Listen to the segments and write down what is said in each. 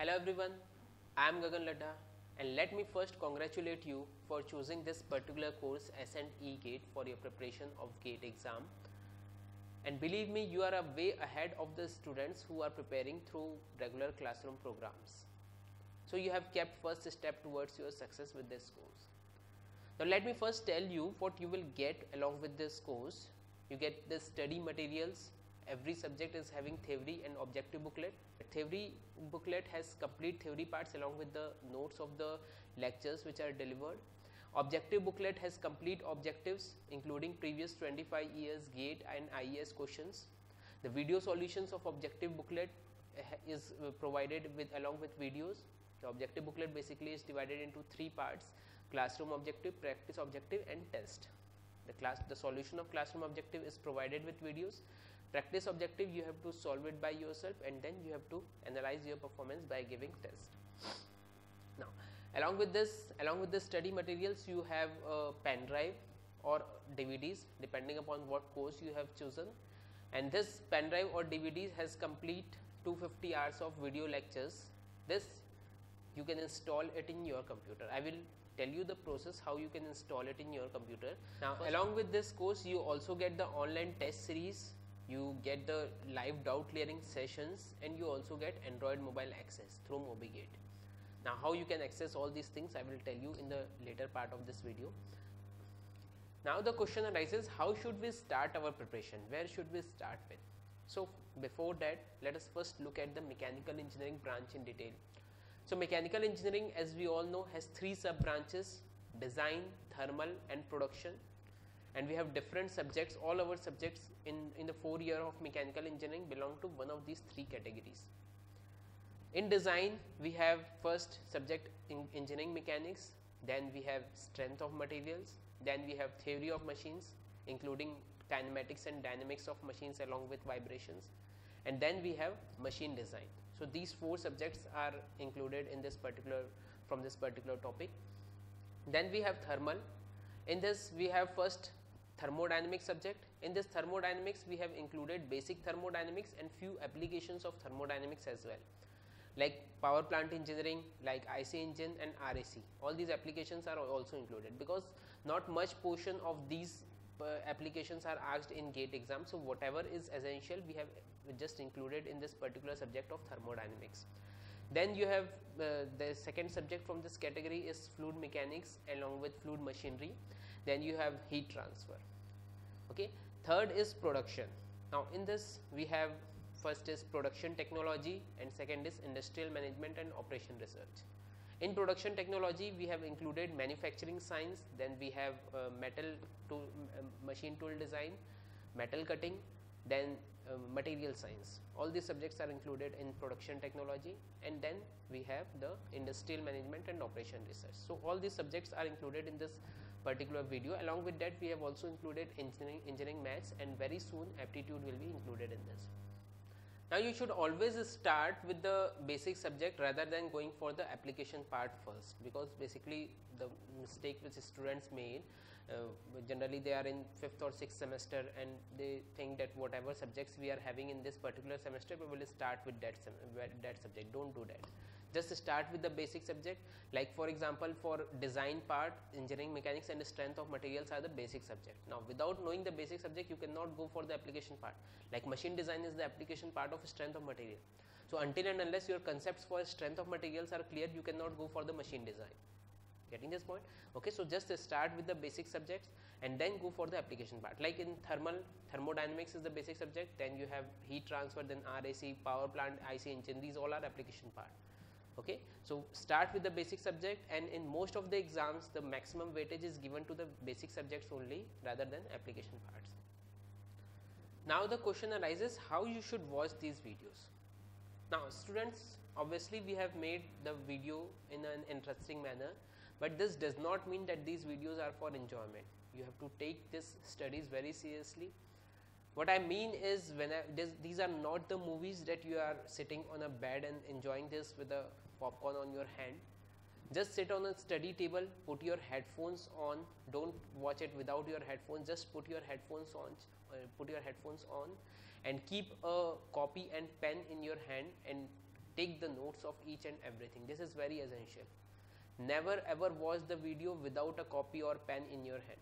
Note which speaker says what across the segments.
Speaker 1: Hello everyone, I am Gagan Laddha and let me first congratulate you for choosing this particular course S&E GATE for your preparation of GATE exam. And believe me, you are a way ahead of the students who are preparing through regular classroom programs. So you have kept first step towards your success with this course. Now let me first tell you what you will get along with this course. You get the study materials. Every subject is having theory and objective booklet. The theory booklet has complete theory parts along with the notes of the lectures which are delivered. Objective booklet has complete objectives including previous 25 years GATE and IES questions. The video solutions of objective booklet is provided with along with videos. The objective booklet basically is divided into three parts: classroom objective, practice objective and test. The solution of classroom objective is provided with videos. Practice objective you have to solve it by yourself, and then you have to analyze your performance by giving test. Now along with the study materials, you have a pen drive or DVDs depending upon what course you have chosen, and this pen drive or DVDs has complete 250 hours of video lectures. This you can install it in your computer. I will tell you the process how you can install it in your computer. Now along with this course, you also get the online test series, you get the live doubt clearing sessions, and you also get Android mobile access through MobiGate. Now how you can access all these things I will tell you in the later part of this video. Now the question arises, how should we start our preparation? Where should we start with? So before that, let us first look at the mechanical engineering branch in detail. So mechanical engineering, as we all know, has three sub branches: design, thermal and production, and we have different subjects. All our subjects in the 4 year of mechanical engineering belong to one of these three categories. In design, we have first subject in engineering mechanics, then we have strength of materials, then we have theory of machines including kinematics and dynamics of machines along with vibrations, and then we have machine design. So these four subjects are included in this particular topic. Then we have thermal. In this we have first thermodynamics subject. In this thermodynamics we have included basic thermodynamics and few applications of thermodynamics as well, like power plant engineering, like IC engine and RAC. All these applications are also included because not much portion of these applications are asked in GATE exam. So whatever is essential we have just included in this particular subject of thermodynamics. Then you have the second subject from this category is fluid mechanics along with fluid machinery. Then you have heat transfer. Okay. Third is production. Now in this we have first is production technology and second is industrial management and operation research. In production technology we have included manufacturing science, then we have metal tool, machine tool design, metal cutting, then material science. All these subjects are included in production technology, and then we have the industrial management and operation research. So all these subjects are included in this particular video. Along with that we have also included engineering maths, and very soon aptitude will be included in this. Now you should always start with the basic subject rather than going for the application part first, because basically the mistake which students made, generally they are in 5th or 6th semester and they think that whatever subjects we are having in this particular semester we will start with that subject. Don't do that. Just start with the basic subject. Like for example, for design part, engineering mechanics and strength of materials are the basic subject. Now without knowing the basic subject you cannot go for the application part. Like machine design is the application part of strength of material. So until and unless your concepts for strength of materials are clear, you cannot go for the machine design. Getting this point? Okay, so just start with the basic subjects and then go for the application part. Like in thermodynamics is the basic subject, then you have heat transfer, then RAC, power plant, IC engine, these all are application part. Okay, so start with the basic subject, and in most of the exams the maximum weightage is given to the basic subjects only rather than application parts. Now the question arises, how you should watch these videos. Now students, obviously we have made the video in an interesting manner, but this does not mean that these videos are for enjoyment. You have to take this studies very seriously. What I mean is, these are not the movies that you are sitting on a bed and enjoying this with a popcorn on your hand. Just sit on a study table, put your headphones on. Don't watch it without your headphones. Just put your headphones on, and keep a copy and pen in your hand and take the notes of each and everything. This is very essential. Never ever watch the video without a copy or pen in your hand.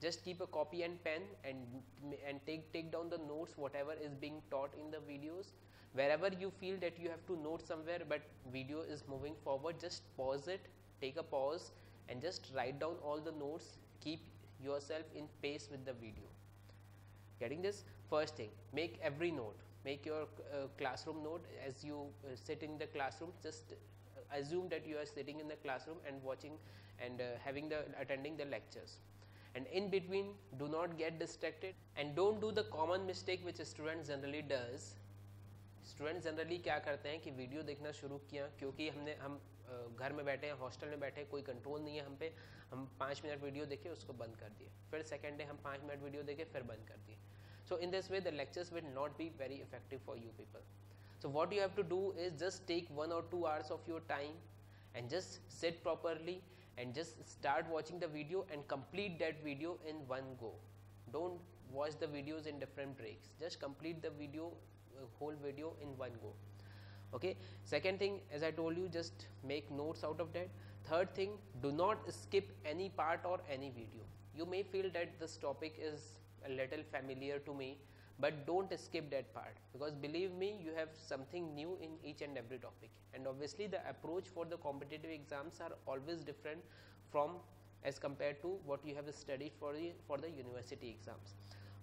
Speaker 1: Just keep a copy and pen and take down the notes, whatever is being taught in the videos. Wherever you feel that you have to note somewhere but video is moving forward, just pause it, take a pause and just write down all the notes. Keep yourself in pace with the video. Getting this? First thing, make every note. Make your classroom note as you sit in the classroom. Just assume that you are sitting in the classroom and watching and attending the lectures. And in between, do not get distracted and don't do the common mistake which a student generally does. Student generally क्या करते हैं कि video देखना शुरू किया, क्योंकि हम घर में बैठे हैं, हॉस्टल में बैठे हैं, कोई कंट्रोल नहीं है हम पे, हम 5 मिनट वीडियो देखे उसको बंद कर दिए, फिर सेकेंड डे हम 5 मिनट वीडियो देखे फिर बंद कर दिए. So in this way the lectures will not be very effective for you people. So what you have to do is just take 1 or 2 hours of your time and just sit properly and just start watching the video and complete that video in one go. Don't watch the videos in different breaks. Just complete the video, whole video in one go. Okay. Second thing, as I told you, just make notes out of that. Third thing, do not skip any part or any video. You may feel that this topic is a little familiar to me, but don't skip that part, because believe me, you have something new in each and every topic. And obviously the approach for the competitive exams are always different from as compared to what you have studied for the university exams.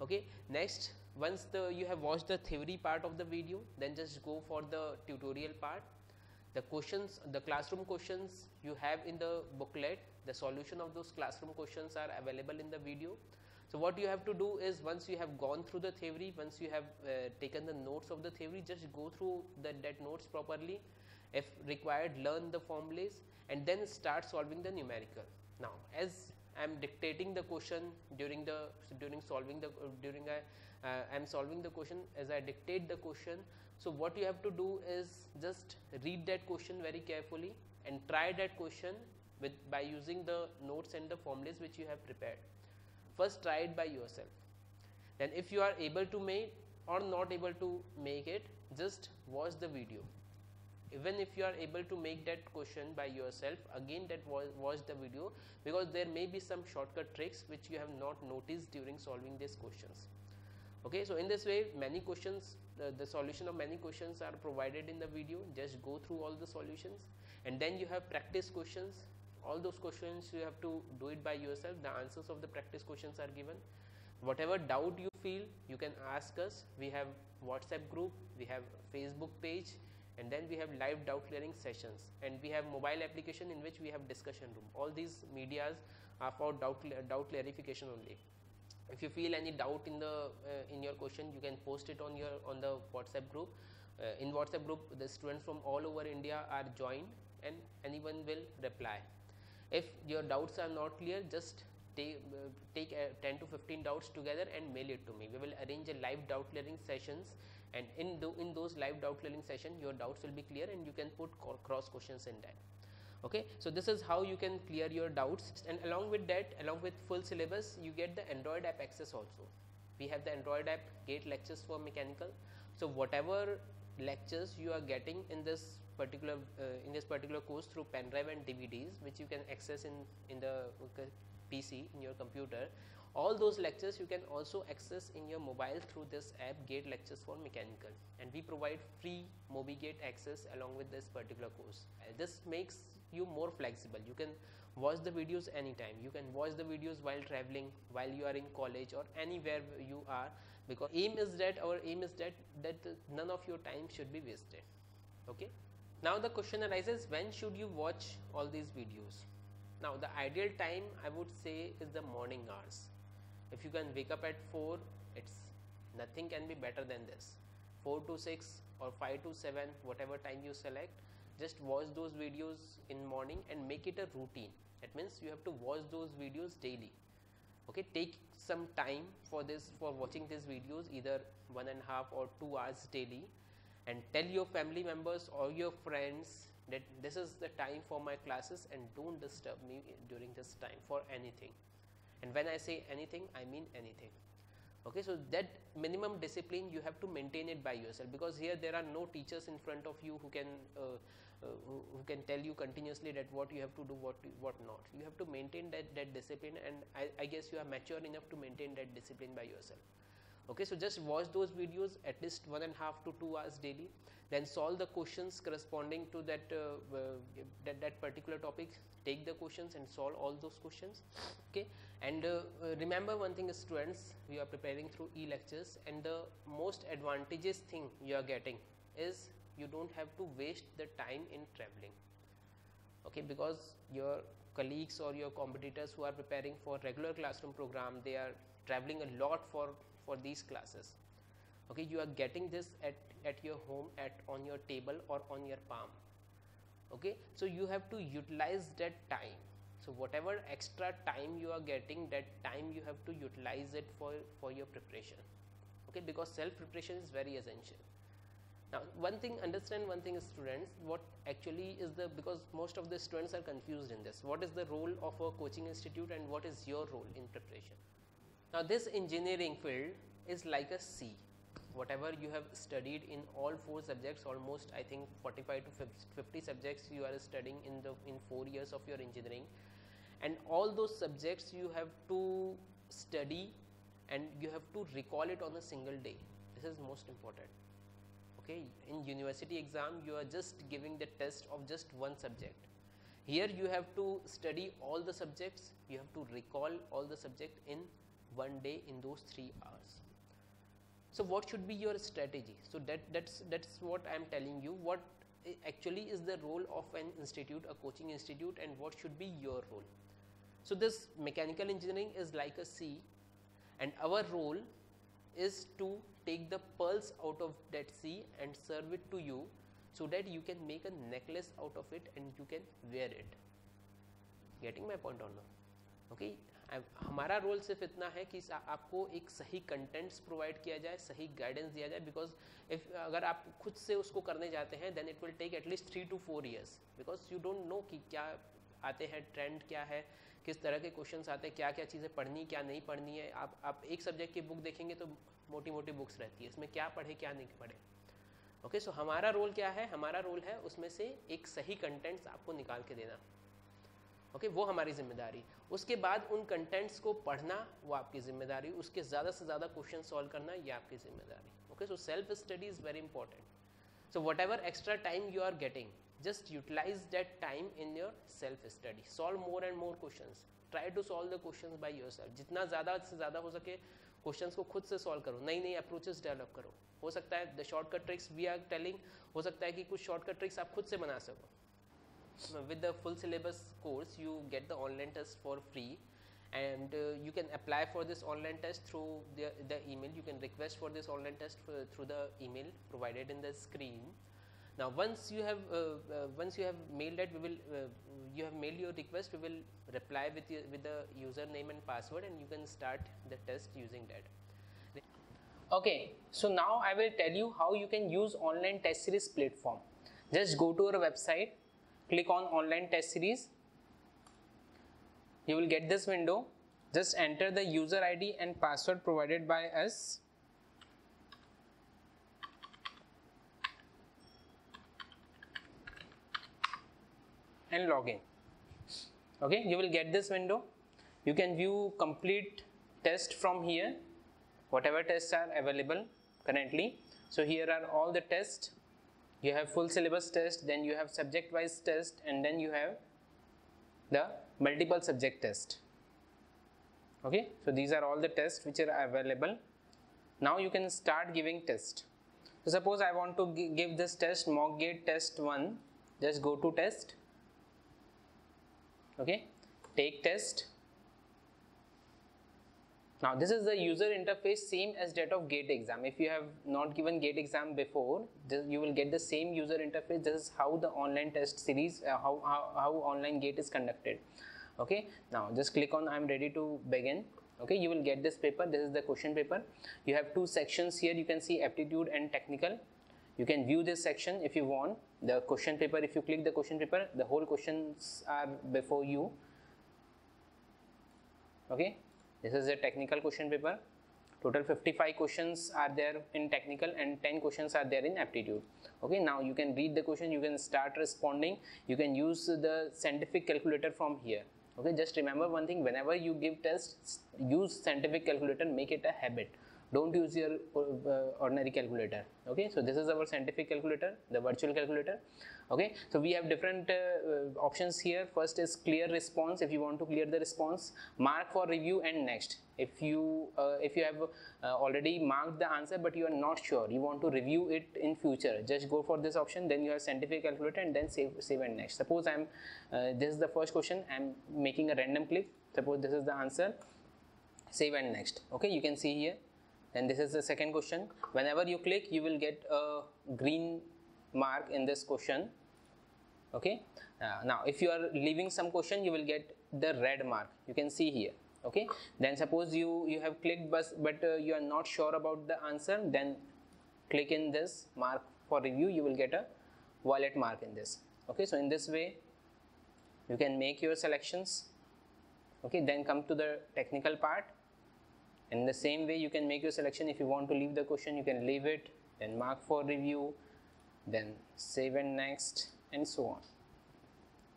Speaker 1: Okay. Next, once you have watched the theory part of the video, then just go for the tutorial part. The questions, the classroom questions you have in the booklet, the solution of those classroom questions are available in the video. So what you have to do is, once you have gone through the theory, once you have taken the notes of the theory, just go through that notes properly. If required, learn the formulas and then start solving the numerical. Now, as I am dictating the question I'm solving the question as I dictate the question. So what you have to do is just read that question very carefully and try that question by using the notes and the formulas which you have prepared. First try it by yourself. Then if you are able to make or not able to make it, just watch the video. Even if you are able to make that question by yourself, again watch the video, because there may be some shortcut tricks which you have not noticed during solving these questions. Okay, so in this way many questions, the solution of many questions are provided in the video. Just go through all the solutions and then you have practice questions. All those questions you have to do it by yourself. The answers of the practice questions are given. Whatever doubt you feel, you can ask us. We have WhatsApp group, we have Facebook page, and then we have live doubt clearing sessions, and we have mobile application in which we have discussion room. All these medias are for doubt clarification only. If you feel any doubt in your question, you can post it on the WhatsApp group. In WhatsApp group, the students from all over India are joined and anyone will reply. If your doubts are not clear, just take 10 to 15 doubts together and mail it to me. We will arrange a live doubt clearing sessions, and in those live doubt clearing session your doubts will be clear and you can put cross questions in that. Okay, so this is how you can clear your doubts, and along with that, along with full syllabus, you get the Android app access also. We have the Android app GATE lectures for mechanical. So whatever lectures you are getting in this particular course through pen drive and DVDs, which you can access in the PC, in your computer, all those lectures you can also access in your mobile through this app GATE lectures for mechanical, and we provide free MobiGate access along with this particular course. This makes you more flexible. You can watch the videos anytime. You can watch the videos while traveling, while you are in college or anywhere you are, because our aim is that none of your time should be wasted. Okay. Now the question arises, when should you watch all these videos? Now the ideal time, I would say, is the morning hours. If you can wake up at 4, nothing can be better than this. 4 to 6 or 5 to 7, whatever time you select, just watch those videos in morning and make it a routine. That means you have to watch those videos daily. Okay, take some time for watching these videos, either 1.5 or 2 hours daily, and tell your family members or your friends that this is the time for my classes and don't disturb me during this time for anything. And when I say anything, I mean anything. Okay, so that minimum discipline you have to maintain it by yourself, because here there are no teachers in front of you who can tell you continuously that what you have to do, what not. You have to maintain that discipline, and I guess you are mature enough to maintain that discipline by yourself. Okay, so just watch those videos at least 1.5 to 2 hours daily, then solve the questions corresponding to that particular topic. Take the questions and solve all those questions. Okay, and remember one thing, students, we are preparing through e-lectures, and the most advantageous thing you are getting is you don't have to waste the time in traveling. Okay, because your colleagues or your competitors who are preparing for regular classroom program, they are traveling a lot for these classes. Okay, you are getting this at your home, on your table or on your palm. Okay, so you have to utilize that time. So whatever extra time you are getting, that time you have to utilize it for your preparation. Okay, because self preparation is very essential. Now understand one thing, students, what actually is because most of the students are confused in this. What is the role of a coaching institute and what is your role in preparation? Now this engineering field is like a sea. Whatever you have studied in all 4 subjects, almost I think 45 to 50 subjects you are studying in 4 years of your engineering, and all those subjects you have to study and you have to recall it on a single day. This is most important. Okay, in university exam you are just giving the test of just one subject. Here you have to study all the subjects, you have to recall all the subject in one day in those 3 hours. So what should be your strategy? So that's what I am telling you, what actually is the role of an institute, a coaching institute, and what should be your role. So this mechanical engineering is like a sea, and our role is to take the pearls out of that sea and serve it to you, so that you can make a necklace out of it and you can wear it. Getting my point or not? Okay, हमारा role सिर्फ इतना है कि आपको एक सही contents provide किया जाए, सही गाइडेंस दिया जाए, बिकॉज अगर आप खुद से उसको करने जाते हैं then it will take at least 3 to 4 years, because you don't know कि क्या आते हैं, ट्रेंड क्या है, किस तरह के क्वेश्चंस आते हैं, क्या क्या चीज़ें पढ़नी क्या नहीं पढ़नी है. आप एक सब्जेक्ट की बुक देखेंगे तो मोटी मोटी बुक्स रहती है, इसमें क्या पढ़े क्या नहीं पढ़े. ओके, सो हमारा रोल क्या है? हमारा रोल है उसमें से एक सही कंटेंट्स आपको निकाल के देना. ओके, वो हमारी जिम्मेदारी. उसके बाद उन कंटेंट्स को पढ़ना वो आपकी जिम्मेदारी, उसके ज़्यादा से ज़्यादा क्वेश्चन सॉल्व करना ये आपकी जिम्मेदारी. Okay, so self study is very important. So whatever extra time you are getting, just utilize that time in your self study. Solve more and more questions. Try to solve the questions by yourself. जितना ज़्यादा से ज़्यादा हो सके questions को खुद से solve करो, नई नई अप्रोचेस डेवलप करो. हो सकता है the shortcut tricks we are telling, हो सकता है कि कुछ शॉर्टकट ट्रिक्स आप खुद से बना सको. With the full syllabus course you get the online test for free, and you can apply for this online test through the email. You can request for this online test through the email provided in the screen. Now once you have mailed that, you have mailed your request, we will reply with the username and password, and you can start the test using that. Okay, so now I will tell you how you can use online test series platform. Just go to our website, click on online test series. You will get this window. Just enter the user ID and password provided by us. And log in. Okay, you will get this window. You can view complete test from here, whatever tests are available currently. So here are all the tests. You have full syllabus test, then you have subject wise test, and then you have the multiple subject test. Okay, so these are all the tests which are available. Now you can start giving test. So suppose I want to give this test, mock gate test 1. Just go to test. Okay, take test. Now this is the user interface, same as that of gate exam. If you have not given gate exam before, you will get the same user interface. This is how the online test series, how online gate is conducted. Okay, now just click on I am ready to begin. Okay, you will get this paper. This is the question paper. You have 2 sections here. You can see aptitude and technical. You can view this section if you want. The question paper, if you click the question paper, the whole questions are before you. Okay, this is a technical question paper. Total 55 questions are there in technical and 10 questions are there in aptitude. Okay, now you can read the question, you can start responding, you can use the scientific calculator from here. Okay, just remember one thing, whenever you give tests, use scientific calculator, make it a habit. Don't use your ordinary calculator. Okay, so this is our scientific calculator, the virtual calculator. Okay, so we have different options here. First is clear response. If you want to clear the response, mark for review and next. If you have already marked the answer but you are not sure, you want to review it in future, just go for this option, then you have scientific calculator and then save and next. Suppose this is the first question, I'm making a random click, suppose this is the answer, save and next. Okay, you can see here. Then this is the second question. Whenever you click, you will get a green mark in this question. Okay, now if you are leaving some question, you will get the red mark, you can see here. Okay, then suppose you have clicked but you are not sure about the answer, then click in this mark for review, you will get a violet mark in this. Okay, so in this way you can make your selections. Okay, then come to the technical part. In the same way you can make your selection. If you want to leave the question, you can leave it, then mark for review, then save and next, and so on.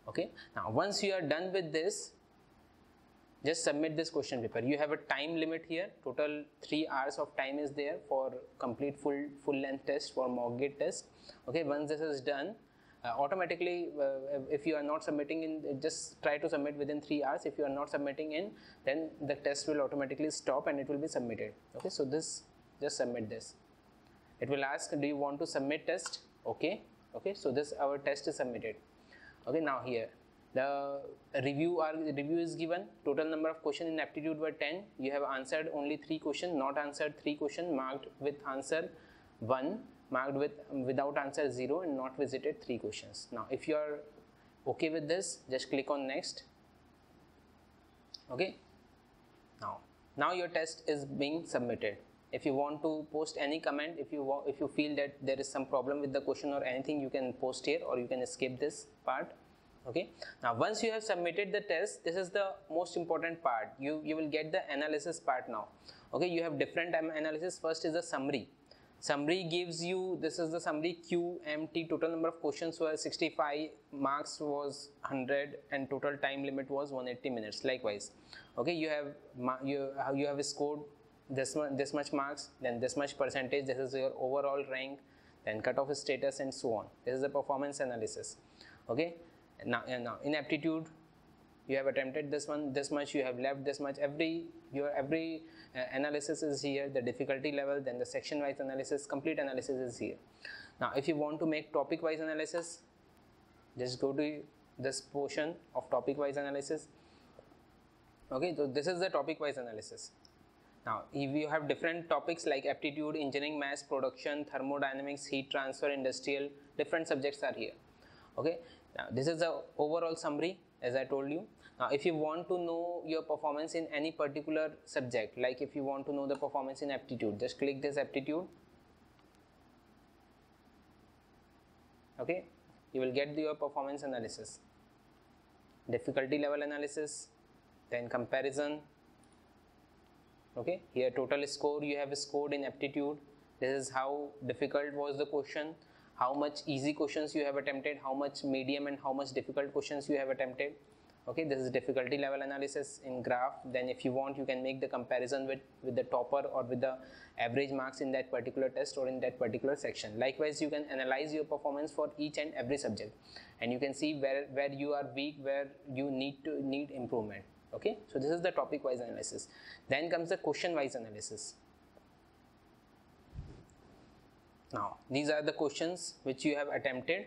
Speaker 1: Okay, now once you are done with this, just submit this question paper. You have a time limit here, total 3 hours of time is there for complete full length test, for mock gate test. Okay, once this is done, automatically if you are not submitting in, just try to submit within 3 hours. If you are not submitting in, then the test will automatically stop and it will be submitted. Okay, so this, just submit this. It will ask, do you want to submit test? Okay, okay, so this our test is submitted. Okay, now here the review is given. Total number of questions in aptitude were 10. You have answered only 3 questions, not answered 3 questions, marked with answer 1, marked with without answer 0, and not visited 3 questions. Now if you are okay with this, just click on next. Okay, now your test is being submitted. If you want to post any comment, if you feel that there is some problem with the question or anything, you can post here or you can skip this part. Okay, now once you have submitted the test, this is the most important part. You will get the analysis part now. Okay, you have different analysis. First is the summary. Summary gives you, this is the summary, QMT, total number of questions were 65, marks was 100, and total time limit was 180 minutes. Likewise, okay, you have scored this much marks, then this much percentage, this is your overall rank, then cutoff status, and so on. This is the performance analysis. Okay, now in aptitude, you have attempted this one, this much, you have left this much. Every analysis is here, the difficulty level, then the section wise analysis, complete analysis is here. Now if you want to make topic wise analysis, just go to this portion of topic wise analysis. Okay, so this is the topic wise analysis. Now if you have different topics like aptitude, engineering, maths, production, thermodynamics, heat transfer, industrial, different subjects are here. Okay, now this is the overall summary, as I told you. Now if you want to know your performance in any particular subject, like if you want to know the performance in aptitude, just click this aptitude. Okay, you will get your performance analysis, difficulty level analysis, then comparison. Okay, here total score you have scored in aptitude. This is how difficult was the question, how much easy questions you have attempted, how much medium and how much difficult questions you have attempted. Okay, this is difficulty level analysis in graph. Then if you want, you can make the comparison with the topper or with the average marks in that particular test or in that particular section. Likewise, you can analyze your performance for each and every subject, and you can see where you are weak, where you need improvement. Okay, so this is the topic wise analysis. Then comes the question wise analysis. Now these are the questions which you have attempted.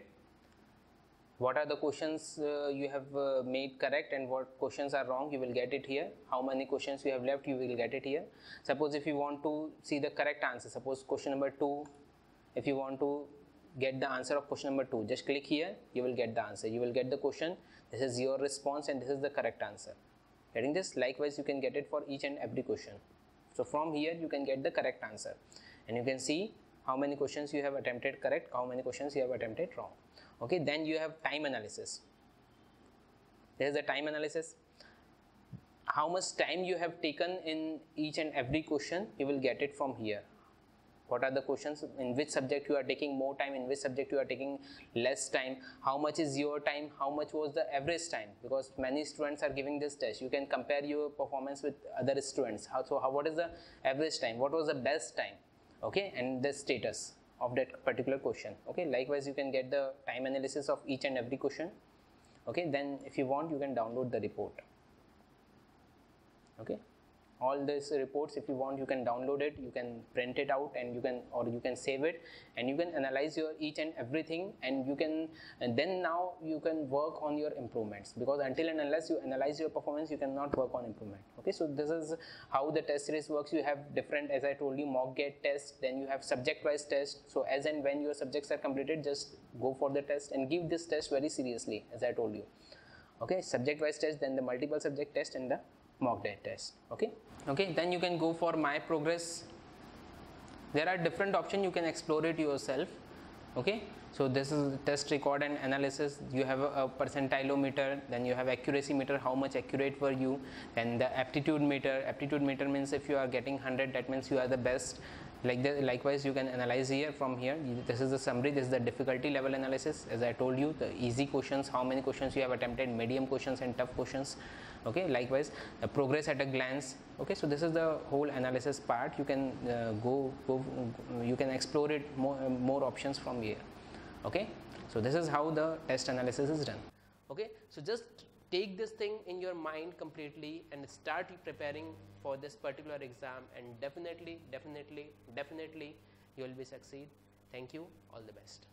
Speaker 1: What are the questions you have made correct and what questions are wrong, you will get it here. How many questions you have left, you will get it here. Suppose if you want to see the correct answer, suppose question number 2, if you want to get the answer of question number 2, just click here, you will get the answer, you will get the question, this is your response and this is the correct answer. Getting this? Likewise, you can get it for each and every question. So from here you can get the correct answer, and you can see how many questions you have attempted correct, how many questions you have attempted wrong. Okay, then you have time analysis. There is the time analysis. how much time you have taken in each and every question, you will get it from here. What are the questions, in which subject you are taking more time, in which subject you are taking less time, how much is your time, how much was the average time, because many students are giving this test. You can compare your performance with other students. What is the average time, what was the best time, okay, and the status of that particular question. Okay, likewise you can get the time analysis of each and every question. Okay, then if you want, you can download the report. Okay, all these reports, if you want, you can download it, you can print it out, and you can save it, and you can analyze your each and everything, and then now you can work on your improvements, because until and unless you analyze your performance, you cannot work on improvement. Okay, so this is how the test series works. You have different, as I told you, mock gate test, then you have subject wise test. So as and when your subjects are completed, just go for the test and give this test very seriously, as I told you. Okay, subject wise test, then the multiple subject test, and the mock gate test. Okay, then you can go for my progress. There are different options, you can explore it yourself. Okay, so this is test record and analysis. You have a percentilometer, then you have accuracy meter, how much accurate were you, and the aptitude meter means if you are getting 100, that means you are the best. Likewise you can analyze here from here. This is the summary, this is the difficulty level analysis. As I told you, the easy questions, how many questions you have attempted, medium questions and tough questions. Okay, likewise the progress at a glance. Okay, so this is the whole analysis part. You can you can explore it more options from here. Okay, so this is how the test analysis is done. Okay, so just take this thing in your mind completely and start preparing for this particular exam, and definitely you will be succeed. Thank you, all the best.